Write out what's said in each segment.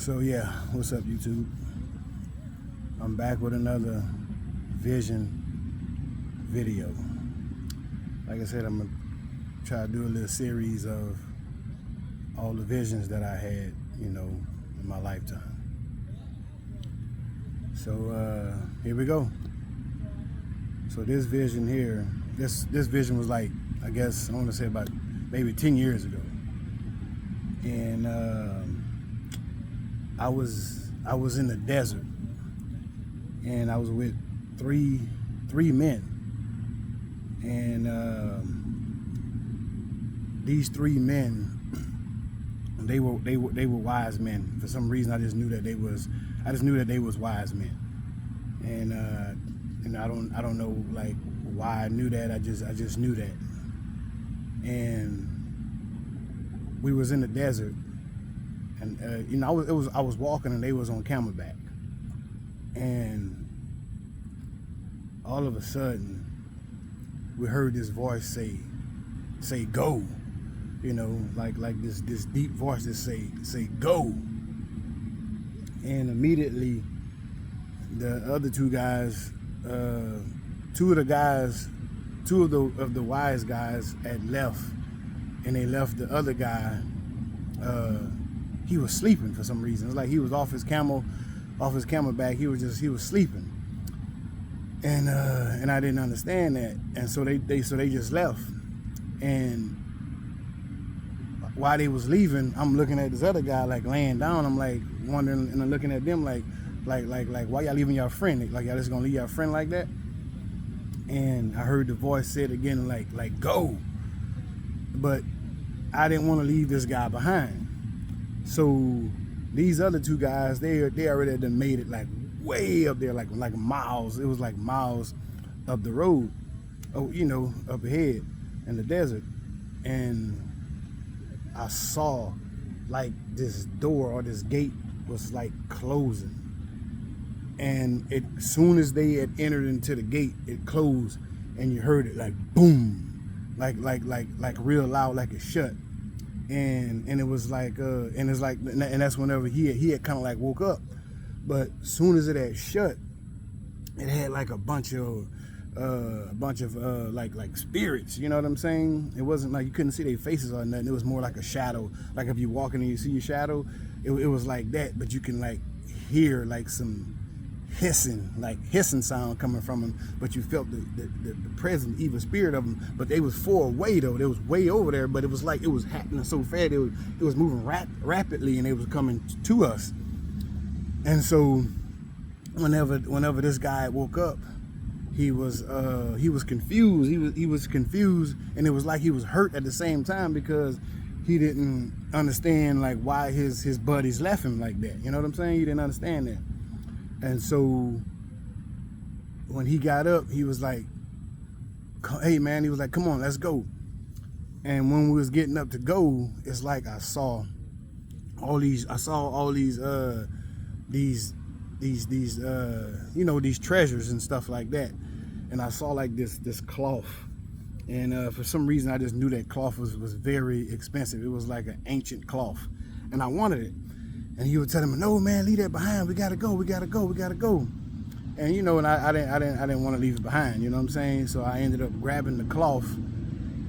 So yeah, what's up YouTube? I'm back with another vision video. Like I said, I'm gonna try to do a little series of all the visions that I had, in my lifetime. So here we go. So this vision here, this vision was like, I guess I want to say about maybe 10 years ago. And I was in the desert, and I was with three men, and these three men, they were wise men. For some reason, I just knew that they was wise men, and I don't know like why I knew that. I just knew that, and we was in the desert. And I was walking, and they was on camelback, and all of a sudden we heard this voice say go, like this deep voice that say go, and immediately the other two guys, two of the wise guys had left, and they left the other guy. He was sleeping for some reason. It's like he was off his camelback. He was sleeping, and I didn't understand that. And so they just left. And while they was leaving, I'm looking at this other guy like laying down. I'm like wondering, and I'm looking at them like why y'all leaving your friend? Like y'all just gonna leave your friend like that? And I heard the voice say it again, like go. But I didn't want to leave this guy behind. So these other two guys, they already had made it like way up there, like miles. It was like miles up the road, up ahead in the desert. And I saw like this door or this gate was like closing. And as soon as they had entered into the gate, it closed, and you heard it like boom, like real loud, like it shut. And it was like and that's whenever he had kind of like woke up. But as soon as it had shut, it had like a bunch of like spirits, you know what I'm saying? It wasn't like you couldn't see their faces or nothing. It was more like a shadow. Like if you're walking and you see your shadow, it was like that, but you can like hear like some hissing sound coming from them, but you felt the present evil spirit of them. But they was far away though. They was way over there, but it was like it was happening so fast. It was moving rapidly, and they was coming to us. And so whenever this guy woke up, he was confused. He was confused, and it was like he was hurt at the same time, because he didn't understand like why his buddies left him like that. You know what I'm saying? He didn't understand that. And so when he got up, he was like, hey man, he was like, come on, let's go. And when we was getting up to go, it's like I saw all these these treasures and stuff like that. And I saw like this cloth. And for some reason I just knew that cloth was very expensive. It was like an ancient cloth, and I wanted it. And he would tell him, no man, leave that behind. We gotta go. And and I didn't want to leave it behind. You know what I'm saying? So I ended up grabbing the cloth,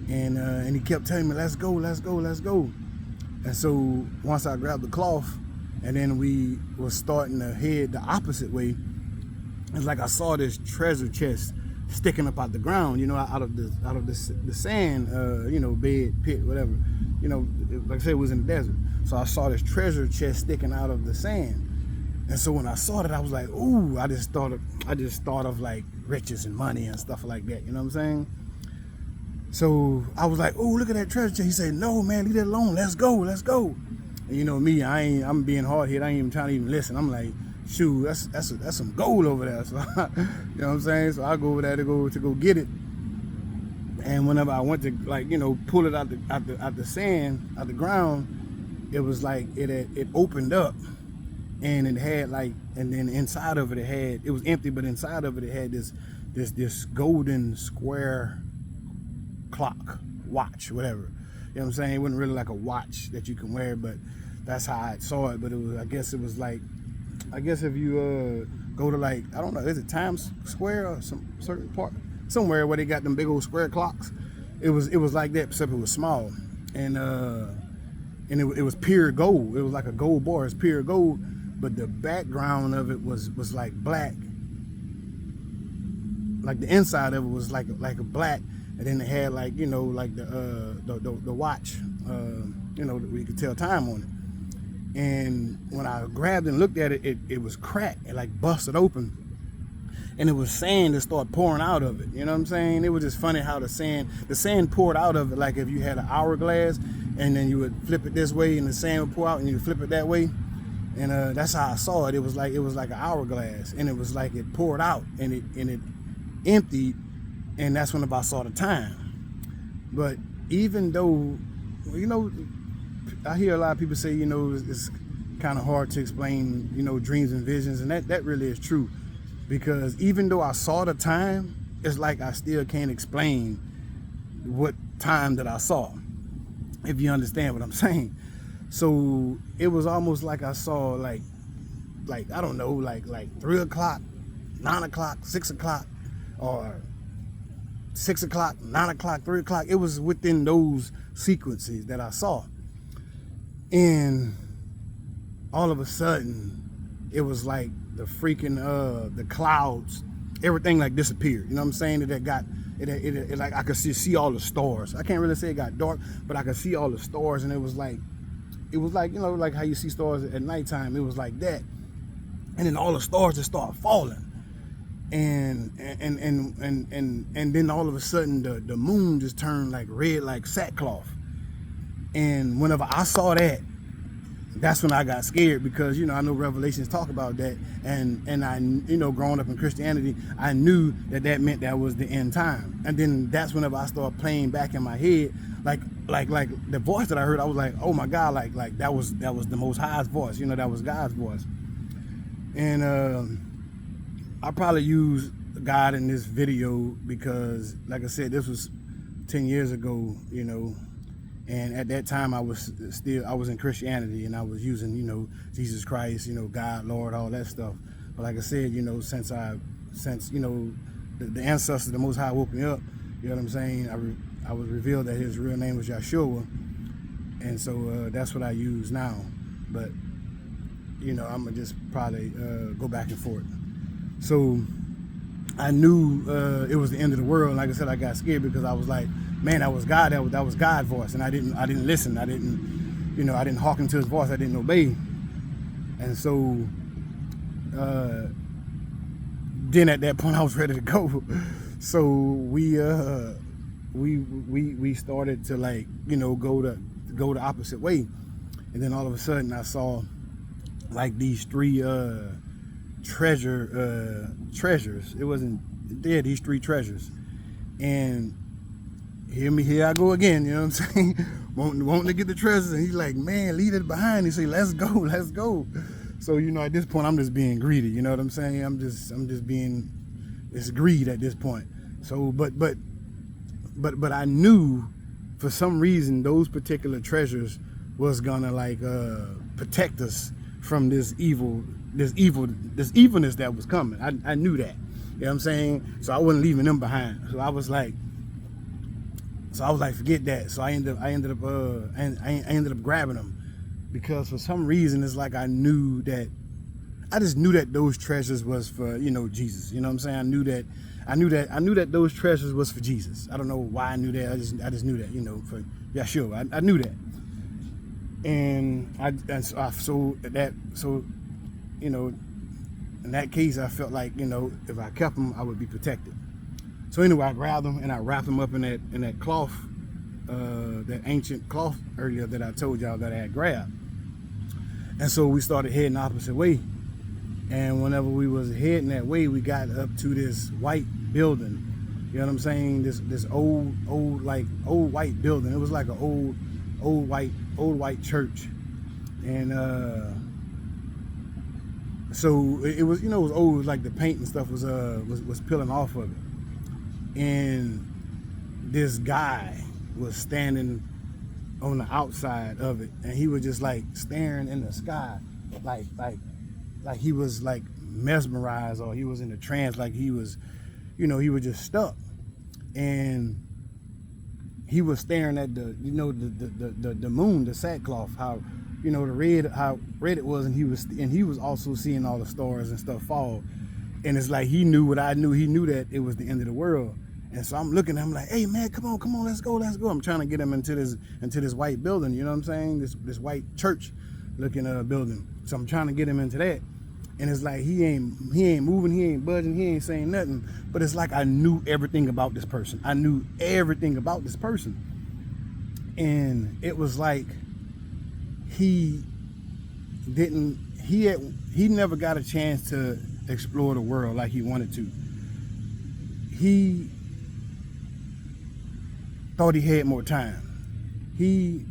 and he kept telling me, let's go. And so once I grabbed the cloth, and then we was starting to head the opposite way, it's like I saw this treasure chest sticking up out the ground, out of the sand, bed, pit, whatever. Like I said, it was in the desert. So I saw this treasure chest sticking out of the sand. And so when I saw that, I was like, ooh, I just thought of like riches and money and stuff like that. You know what I'm saying? So I was like, ooh, look at that treasure chest. He said, no, man, leave that alone. Let's go. And you know me, I'm being hard hit. I ain't even trying to even listen. I'm like, shoot, that's some gold over there. So, you know what I'm saying? So I go over there to go get it. And whenever I went to pull it out the sand, out the ground, it was like it opened up, and it had and then inside of it was empty, but inside of it had this golden square clock, watch, whatever. You know what I'm saying? It wasn't really like a watch that you can wear, but that's how I saw it. But it was, I guess if you go to, like, I don't know, is it Times Square or some certain part somewhere where they got them big old square clocks? It was like that, except it was small, and it was pure gold. It was like a gold bar. It's pure gold, but the background of it was like black. Like the inside of it was like a black, and then it had, like, you know, like the watch, you know, where you could tell time on it. And when I grabbed and looked at it, it was cracked. It like busted open, and it was sand that started pouring out of it. You know what I'm saying? It was just funny how the sand poured out of it, like if you had an hourglass, and then you would flip it this way, and the sand would pour out, and you would flip it that way. And that's how I saw it. It was like an hourglass, and it was like it poured out, and it emptied, and that's when I saw the time. But even though, you know, I hear a lot of people say, you know, it's kind of hard to explain, you know, dreams and visions, and that really is true, because even though I saw the time, it's like I still can't explain what time that I saw, if you understand what I'm saying. So it was almost like I saw like I don't know, like 3 o'clock, 9 o'clock, 6 o'clock, or 6 o'clock, 9 o'clock, 3 o'clock. It was within those sequences that I saw. And all of a sudden, it was like the freaking, the clouds, everything like disappeared. You know what I'm saying? It like I could see all the stars. I can't really say it got dark, but I could see all the stars, and it was like, you know, like how you see stars at nighttime. It was like that. And then all the stars just started falling. And then all of a sudden the moon just turned like red, like sackcloth. And whenever I saw that, that's when I got scared, because, you know, I know Revelations talk about that, and I, you know, growing up in Christianity, I knew that meant that was the end time. And then that's whenever I started playing back in my head, like the voice that I heard, I was like, oh my God, like that was the Most High's voice, you know, that was God's voice. And I probably used God in this video because, like I said, this was 10 years ago, you know, and at that time I was in Christianity, and I was using, you know, Jesus Christ, you know, God, Lord, all that stuff. But like I said, you know, since you know, the ancestor, the Most High, woke me up, you know what I'm saying, I was revealed that his real name was Yeshua, and so that's what I use now. But, you know, I'm gonna just probably go back and forth. So I knew it was the end of the world. Like I said, I got scared because I was like, man, that was God. That was God's voice, and I didn't listen. I didn't hearken to his voice. I didn't obey. And so then at that point I was ready to go. So we started to, like, you know, go the opposite way. And then all of a sudden I saw like these 3 treasures. It wasn't there, these 3 treasures. And here I go again, you know what I'm saying? wanting to get the treasures, and he's like, man, leave it behind. He say, let's go. So, you know, at this point I'm just being greedy, you know what I'm saying? I'm just being, it's greed at this point. So but I knew for some reason those particular treasures was gonna, like, protect us from this evilness that was coming. I knew that, you know what I'm saying? So I wasn't leaving them behind. So I was like, forget that. So I ended up grabbing them, because for some reason it's like I just knew that those treasures was for, you know, Jesus. You know what I'm saying? I knew that those treasures was for Jesus. I don't know why I knew that. I just knew that, you know, for Yeshua. I knew that. And so you know, in that case, I felt like, you know, if I kept them, I would be protected. So anyway, I grabbed them and I wrapped them up in that cloth, that ancient cloth earlier that I told y'all that I had grabbed. And so we started heading the opposite way. And whenever we was heading that way, we got up to this white building. You know what I'm saying? This old white building. It was like an old white church. And so it was, you know, it was old. It was like the paint and stuff was peeling off of it. And this guy was standing on the outside of it, and he was just like staring in the sky, like he was like mesmerized, or he was in a trance, like he was, he was just stuck. And he was staring at the moon, the sackcloth, how how red it was, and he was also seeing all the stars and stuff fall. And it's like he knew what I knew. He knew that it was the end of the world. And so I'm looking at him like, hey man, come on, let's go. I'm trying to get him into this white building, you know what I'm saying? This white church looking building. So I'm trying to get him into that. And it's like he ain't moving, he ain't budging, he ain't saying nothing. But it's like I knew everything about this person. I knew everything about this person. And it was like he never got a chance to explore the world like he wanted to. He thought he had more time. He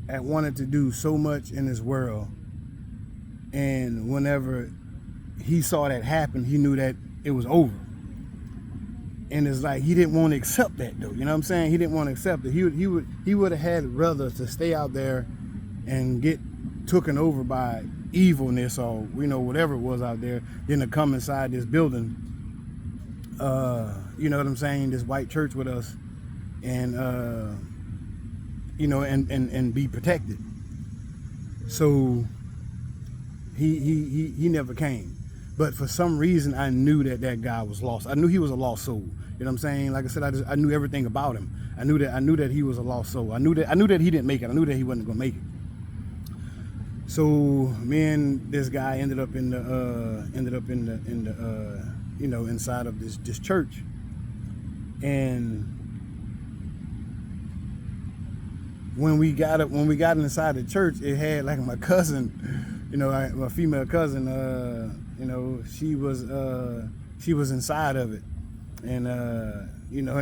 had wanted to do so much in this world, and whenever he saw that happen, he knew that it was over. And it's like he didn't want to accept that though. You know what I'm saying? He didn't want to accept it. He would have had rather to stay out there and get taken over by evilness or whatever it was out there than to come inside this building. You know what I'm saying? This white church with us, and and be protected. So he never came. But for some reason, I knew that guy was lost. I knew he was a lost soul. You know what I'm saying? Like I said, I knew everything about him. I knew that he was a lost soul. I knew that he didn't make it. I knew that he wasn't gonna make it. So me and this guy ended up in the inside of this church. And when we got inside the church, it had like my cousin, my female cousin, she was inside of it. And her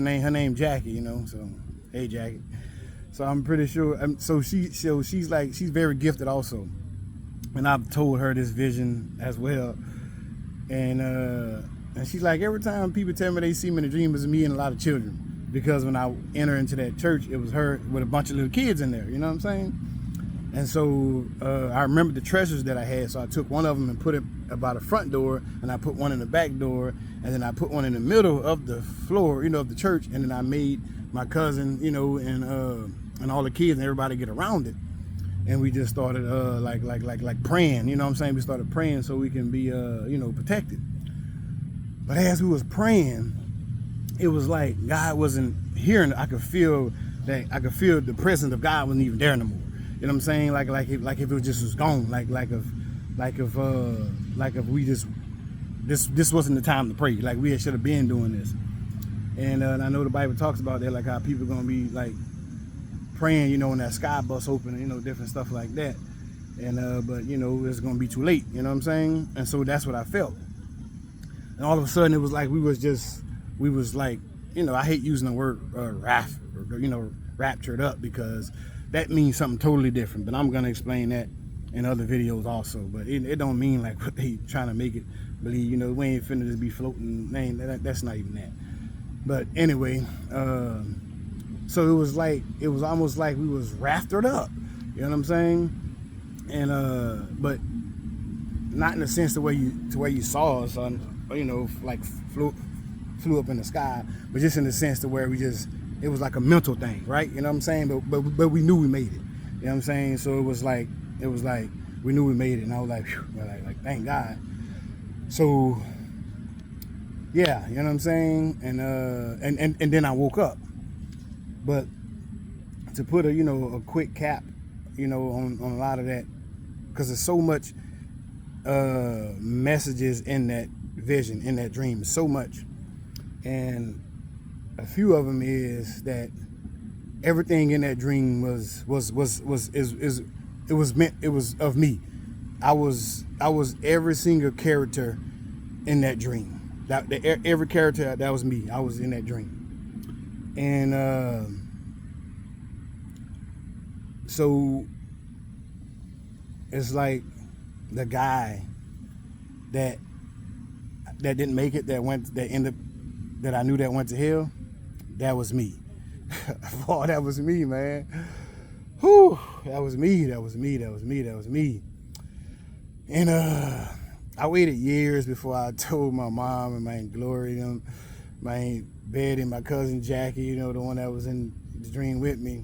name Jackie, so hey Jackie. So I'm pretty sure, she's very gifted also. And I've told her this vision as well. And she's like, every time people tell me they see me in a dream, it's me and a lot of children. Because when I enter into that church, it was her with a bunch of little kids in there, you know what I'm saying? And so I remember the treasures that I had. So I took one of them and put it by the front door, and I put one in the back door, and then I put one in the middle of the floor, of the church. And then I made my cousin, and all the kids and everybody get around it. And we just started like praying, you know what I'm saying? We started praying so we can be protected. But as we was praying, it was like God wasn't hearing. I could feel the presence of God wasn't even there no more. You know what I'm saying? Like if it just was gone. Like if we just this wasn't the time to pray. Like we should have been doing this. And I know the Bible talks about that, like how people gonna be like praying, when that sky bus open, different stuff like that. And but it's gonna be too late. You know what I'm saying? And so that's what I felt. And all of a sudden, it was like we was like, I hate using the word raptured up, because that means something totally different. But I'm gonna explain that in other videos also. But it don't mean like what they trying to make it believe. We ain't finna just be floating. That's not even that. But anyway, so it was almost like we was rafted up. You know what I'm saying? And but not in the sense to where you saw us on, like flew up in the sky, but just in the sense to where it was like a mental thing, right? You know what I'm saying? But we knew we made it. You know what I'm saying? So it was like we knew we made it, and I was like, phew, like thank God. So yeah, you know what I'm saying? And then I woke up. But to put a quick cap, on a lot of that, because there's so much messages in that vision, in that dream, so much. And a few of them is that everything in that dream was of me. I was every single character in that dream. Every character that was me. I was in that dream. And so it's like the guy that didn't make it, that I knew that went to hell, that was me. Oh, that was me, man. Whew, that was me. That was me. That was me. That was me. And I waited years before I told my mom and my Aunt Glory, them, my Aunt Betty, and my cousin Jackie, you know, the one that was in the dream with me.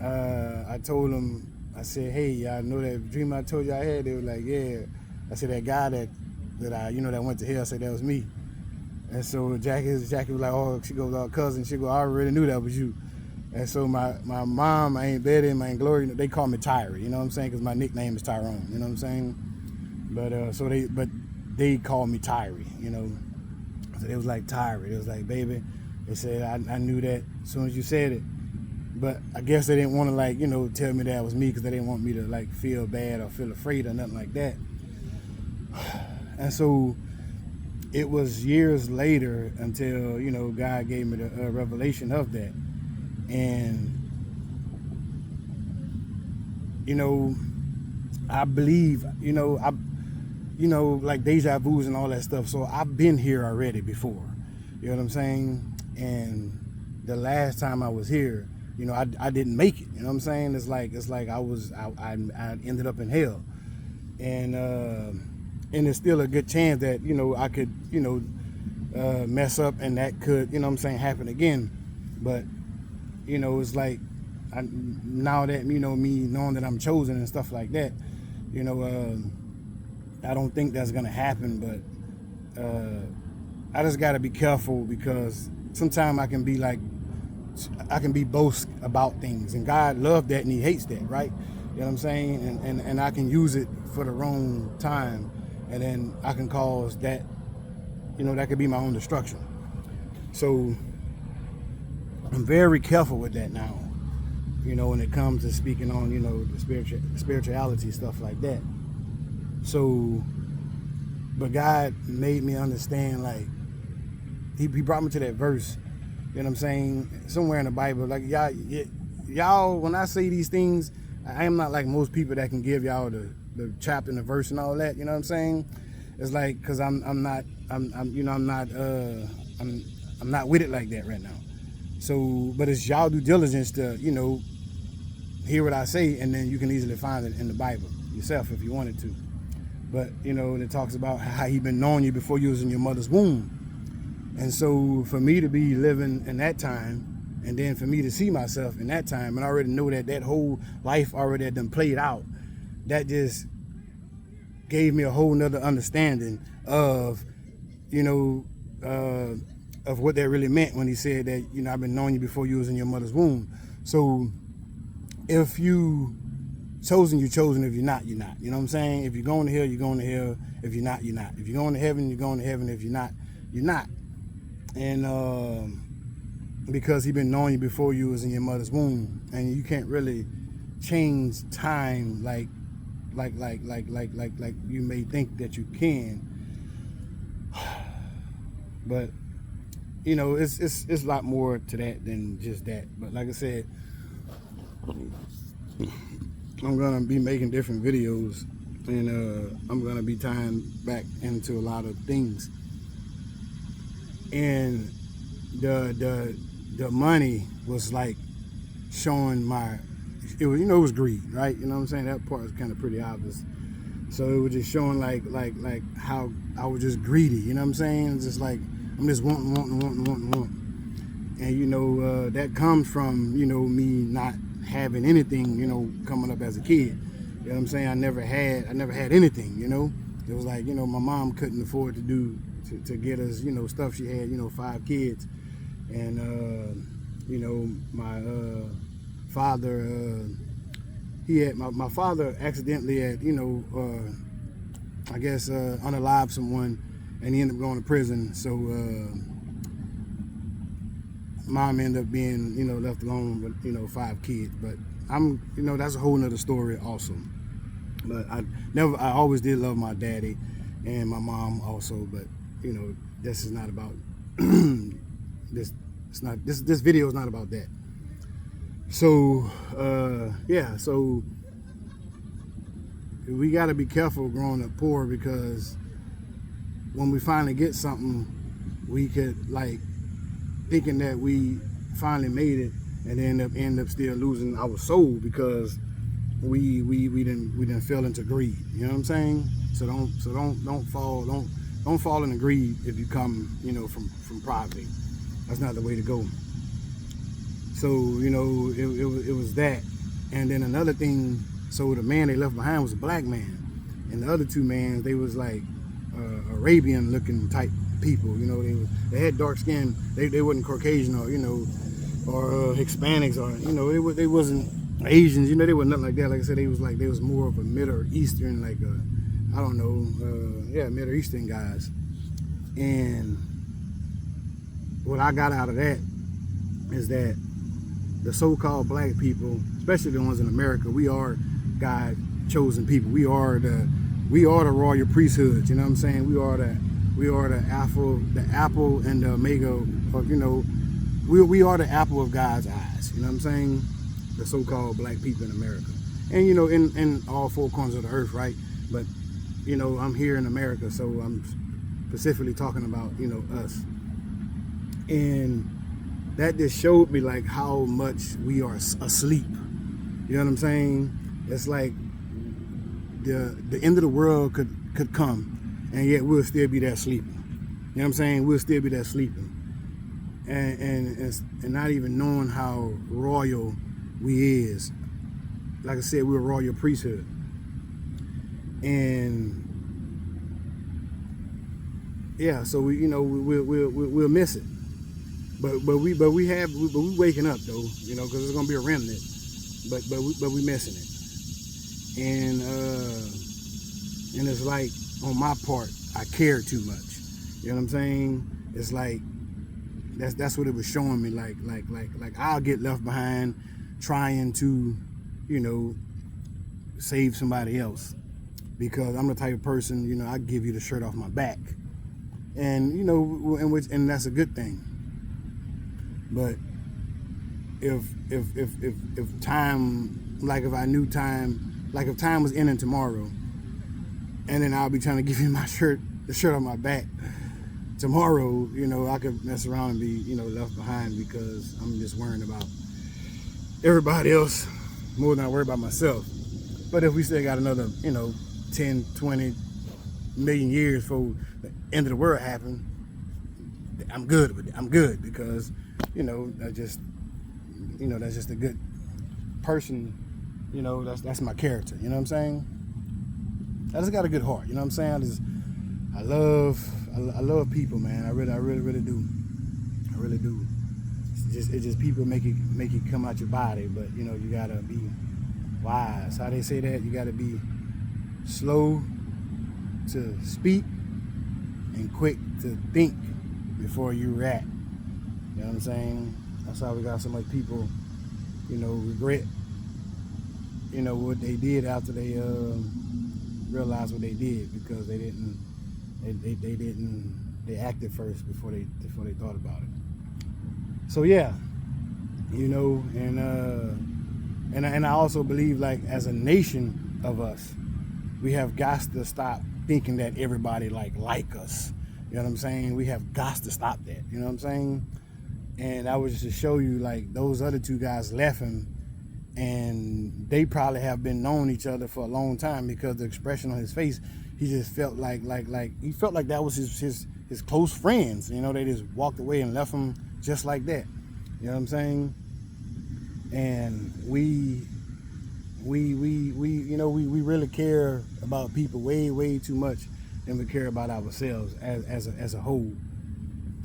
I told them, I said, hey, y'all know that dream I told you I had? They were like, yeah. I said, that guy that I, you know, that went to hell, I said, that was me. And so Jackie was like, oh, she goes, oh, cousin, she goes, I already knew that was you. And so my mom, my Aunt Betty, and my Aunt Glory, they call me Tyree, you know what I'm saying? Because my nickname is Tyrone, you know what I'm saying? But they called me Tyree, you know. So it was like Tyree. It was like, baby, they said, I knew that as soon as you said it. But I guess they didn't want to, like, you know, tell me that was me because they didn't want me to, like, feel bad or feel afraid or nothing like that. And so it was years later until, you know, God gave me the revelation of that. And, you know, I believe, you know, like deja vus and all that stuff. So I've been here already before. You know what I'm saying? And the last time I was here, you know, I didn't make it. You know what I'm saying? It's like I ended up in hell. And there's still a good chance that, you know, I could, you know, mess up and that could, you know what I'm saying, happen again. But, you know, it's like, now that, you know, me knowing that I'm chosen and stuff like that, you know, I don't think that's gonna happen, but I just gotta be careful because sometimes I can be boast about things, and God loves that and he hates that, right? You know what I'm saying? And I can use it for the wrong time, and then I can cause that, you know, that could be my own destruction. So I'm very careful with that now, you know, when it comes to speaking on, you know, the spirituality, stuff like that. So, but God made me understand, like, he brought me to that verse, you know what I'm saying, somewhere in the Bible. Like, y'all, when I say these things, I am not like most people that can give y'all the chapter and the verse and all that, you know what I'm saying? It's like, cause I'm not with it like that right now. So, but it's y'all due diligence to, you know, hear what I say, and then you can easily find it in the Bible yourself if you wanted to. But, you know, it talks about how he been knowing you before you was in your mother's womb. And so for me to be living in that time, and then for me to see myself in that time, and I already know that whole life already had done played out, that just gave me a whole nother understanding of, you know, of what that really meant when he said that, you know, I've been knowing you before you was in your mother's womb. So if you chosen, you're chosen. If you're not, you're not. You know what I'm saying? If you're going to hell, you're going to hell. If you're not, you're not. If you're going to heaven, you're going to heaven. If you're not, you're not. And because he been knowing you before you was in your mother's womb, and you can't really change time like you may think that you can. But you know, it's a lot more to that than just that. But like I said, I'm gonna be making different videos, and I'm gonna be tying back into a lot of things. And the money was like showing it was greed, right? You know what I'm saying? That part is kind of pretty obvious. So it was just showing like how I was just greedy, you know what I'm saying? It's just like I'm just wanting. And you know, that comes from, you know, me not having anything, you know, coming up as a kid. You know what I'm saying? I never had anything, you know. It was like, you know, my mom couldn't afford to get us, you know, stuff. She had, you know, 5 kids. And you know, my father, he had my father accidentally had, you know, I guess unalived someone, and he ended up going to prison. So mom ended up being, you know, left alone with, you know, 5 kids. But you know, that's a whole nother story also. But I always did love my daddy and my mom also. But you know, this is not about this video is not about that. So yeah, so we got to be careful growing up poor, because when we finally get something, we could, like, thinking that we finally made it, and end up still losing our soul because we didn't fell into greed. You know what I'm saying? So don't fall into greed if you come, you know, from poverty. That's not the way to go. So, you know, it was that. And then another thing, so the man they left behind was a black man. And the other two men, they was like Arabian looking type people. You know, they had dark skin. They wasn't Caucasian or, you know, or Hispanics or, you know, they wasn't Asians. You know, they were nothing like that. Like I said, they was more of a Middle Eastern, like I don't know, Middle Eastern guys. And what I got out of that is that the so-called black people, especially the ones in America, we are God chosen people. We are the royal priesthood. You know what I'm saying? We are the apple and the omega of, you know, we are the apple of God's eyes. You know what I'm saying? The so-called black people in America, and you know, in all four corners of the earth, right? But you know, I'm here in America, so I'm specifically talking about, you know, us. And that just showed me like how much we are asleep. You know what I'm saying? It's like the end of the world could come, and yet we'll still be there sleeping. You know what I'm saying? We'll still be there sleeping, and not even knowing how royal we is. Like I said, we're a royal priesthood, and yeah, so we, you know, we'll miss it. But we waking up though, you know, because it's gonna be a remnant. But we missing it, and it's like on my part, I care too much. You know what I'm saying? It's like that's what it was showing me. Like I'll get left behind trying to, you know, save somebody else because I'm the type of person, you know, I give you the shirt off my back, and you know, and that's a good thing. But if time, like if I knew time, like if time was ending tomorrow, and then I'll be trying to give you my shirt, the shirt on my back tomorrow, you know, I could mess around and be, you know, left behind because I'm just worrying about everybody else more than I worry about myself. But if we still got another, you know, 10, 20 million years before the end of the world happen, I'm good with it. I'm good because, you know, that's just a good person. You know, that's my character. You know what I'm saying? I just got a good heart. You know what I'm saying? I love people, man. I really do. I really do. It's just people make it come out your body, but you know, you gotta be wise. How they say that? You gotta be slow to speak and quick to think before you react. You know what I'm saying? That's how we got so much people, you know, regret, you know, what they did after they realized what they did because they acted first before they thought about it. So yeah, you know, and I also believe, like, as a nation of us, we have got to stop thinking that everybody like us. You know what I'm saying? We have got to stop that. You know what I'm saying? And I was just to show you, like, those other two guys left him, and they probably have been known each other for a long time because the expression on his face, he just felt like he felt like that was his close friends. You know, they just walked away and left him just like that. You know what I'm saying? And we you know, we really care about people way too much than we care about ourselves as a whole.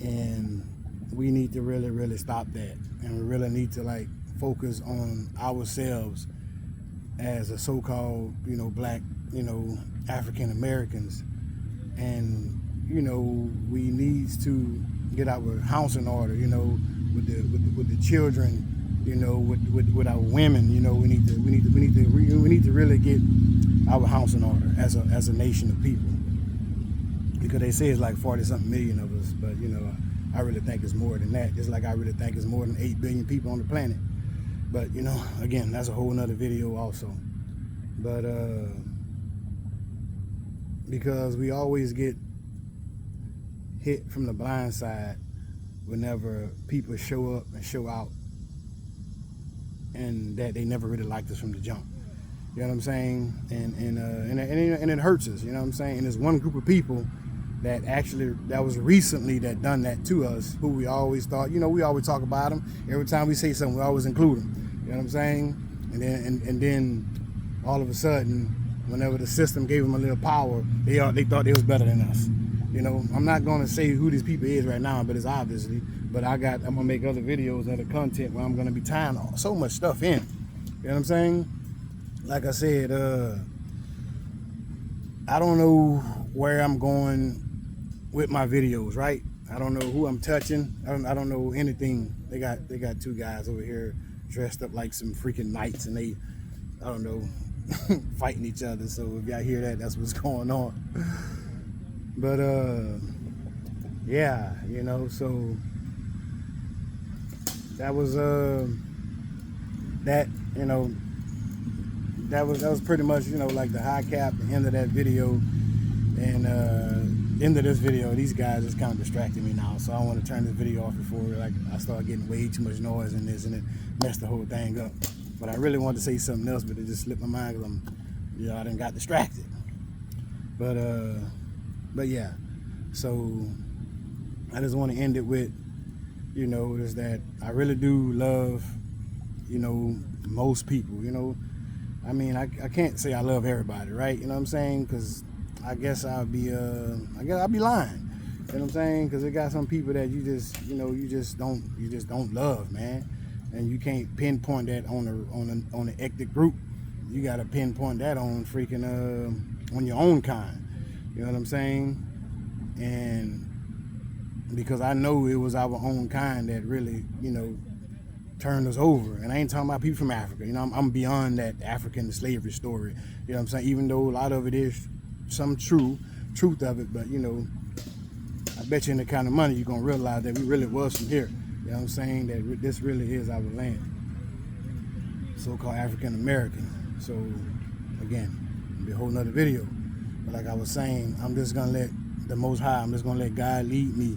And we need to really stop that, and we really need to, like, focus on ourselves as a so-called, you know, black, you know, African Americans. And you know, we need to get our house in order, you know, with the children, you know, with our women. You know, we need to really get our house in order as a nation of people, because they say it's like 40-something million of us, but you know, I really think it's more than that. Just like I really think it's more than 8 billion people on the planet. But you know, again, that's a whole nother video also. But because we always get hit from the blind side whenever people show up and show out and that they never really liked us from the jump. You know what I'm saying? And it hurts us. You know what I'm saying? And there's one group of people that was recently that done that to us, who we always thought, we always talk about them. Every time we say something, we always include them. You know what I'm saying? And then all of a sudden, whenever the system gave them a little power, they thought they was better than us. I'm not going to say who these people is right now, but it's obviously. But I'm going to make other videos, other content where I'm going to be tying so much stuff in. You know what I'm saying? Like I said, I don't know where I'm going with my videos, right? I don't know who I'm touching. I don't know anything. They got two guys over here dressed up like some freaking knights, and they, I don't know, fighting each other. So if y'all hear that, that's what's going on. But yeah, so that was that was pretty much, like the high cap, the end of that video. And end of this video, these guys just kind of distracted me now, so I want to turn this video off before I start getting way too much noise in this and it messed the whole thing up. But I really wanted to say something else, but it just slipped my mind because I done got distracted. But yeah, so I just want to end it with, is that I really do love, most people. I mean, I can't say I love everybody, right? You know what I'm saying? Because I guess I'll be lying. You know what I'm saying? Because it got some people that you just don't love, man. And you can't pinpoint that on an ethnic group. You gotta pinpoint that on freaking on your own kind. You know what I'm saying? And because I know it was our own kind that really, turned us over. And I ain't talking about people from Africa. I'm beyond that African slavery story. You know what I'm saying? Even though a lot of it is some truth of it, but I bet you in the kind of money you're gonna realize that we really was from here. You know what I'm saying? That this really is our land, so-called African American. So again, it'll be a whole nother video. But like I was saying, I'm just gonna let the Most High, I'm just gonna let God lead me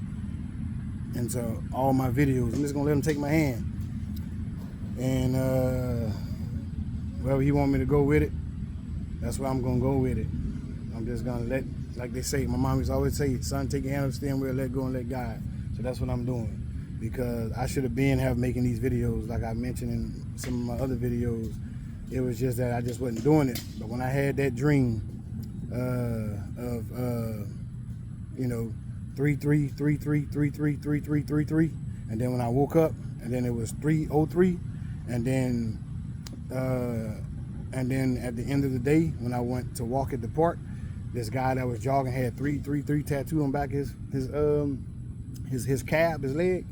into all my videos. I'm just gonna let him take my hand, and wherever he want me to go with it, that's where I'm gonna go with it. I'm just gonna let, like they say, my mom used to always say, son, take your hand off the steering wheel, let go and let God. So that's what I'm doing, because I should have been making these videos like I mentioned in some of my other videos. It was just that I just wasn't doing it. But when I had that dream of 3333333333, and then when I woke up, and then it was 303, and then at the end of the day, when I went to walk at the park, this guy that was jogging had 333 tattooed on the back of his calf, his leg.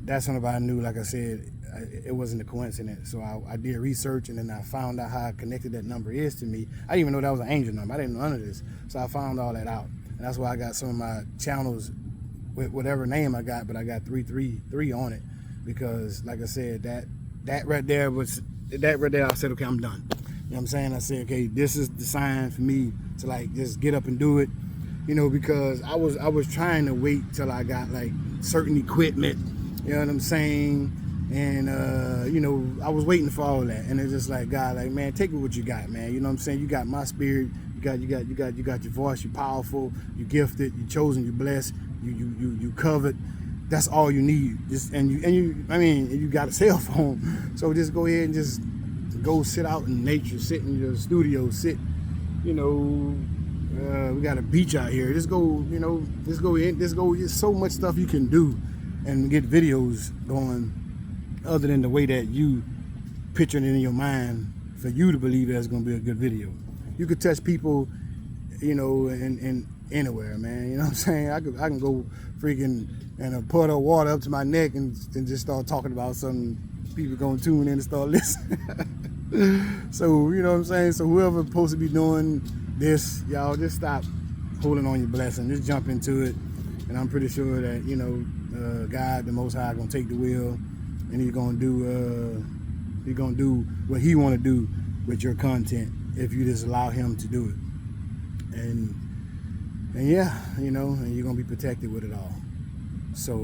That's when I knew, like I said, it wasn't a coincidence. So I did research, and then I found out how connected that number is to me. I didn't even know that was an angel number. I didn't know none of this. So I found all that out. And that's why I got some of my channels with whatever name I got, but I got 333 on it. Because like I said, that right there, I said, okay, I'm done. You know what I'm saying? I said, okay, this is the sign for me to like just get up and do it. Because I was trying to wait till I got like certain equipment, you know what I'm saying? And I was waiting for all that. And it's just like, God, like, man, take it what you got, man. You know what I'm saying? You got my spirit, you got your voice, you're powerful, you're gifted, you're chosen, you're blessed, you covered. That's all you need. You got a cell phone. So just go ahead and just go sit out in nature, sit in your studio, we got a beach out here. Just go. There's so much stuff you can do and get videos going other than the way that you picture it in your mind for you to believe that's going to be a good video. You could touch people, and anywhere, man. You know what I'm saying? I can go freaking and a puddle of water up to my neck and just start talking about something. People gonna tune in and start listening. So, you know what I'm saying? So whoever's supposed to be doing this, y'all just stop holding on your blessing. Just jump into it. And I'm pretty sure that, God, the Most High, gonna take the wheel, and he's gonna do what he wanna do with your content if you just allow him to do it. And yeah, and you're gonna be protected with it all. So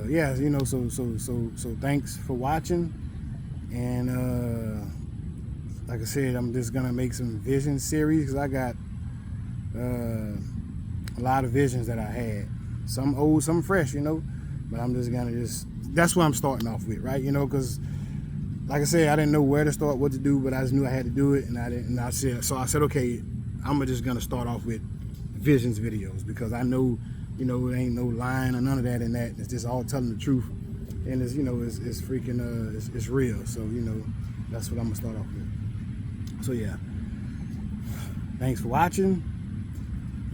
yeah, so thanks for watching, And like I said, I'm just gonna make some vision series because I got a lot of visions that I had. Some old, some fresh, you know. But I'm just gonna that's what I'm starting off with, right? You know, because like I said, I didn't know where to start, what to do, but I just knew I had to do it, and I said, okay, I'm just gonna start off with visions videos because I know, you know, it ain't no lying or none of that in that. It's just all telling the truth, and it's, you know, it's freaking it's real. So, you know, that's what I'm gonna start off with. So yeah, thanks for watching,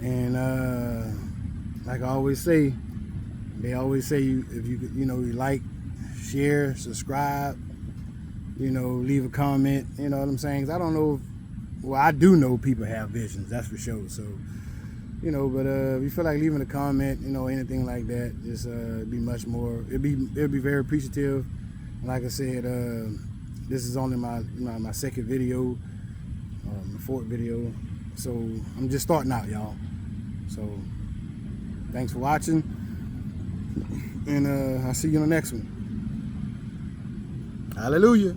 and like I always say, they always say, if you like, share, subscribe, you know, leave a comment, you know what I'm saying? 'Cause I don't know well, I do know people have visions, that's for sure. So, you know, but if you feel like leaving a comment, you know, anything like that, just be much more, it'd be very appreciative. And like I said, this is only my second video, my fourth video. So I'm just starting out, y'all. So thanks for watching, and I'll see you in the next one. Hallelujah.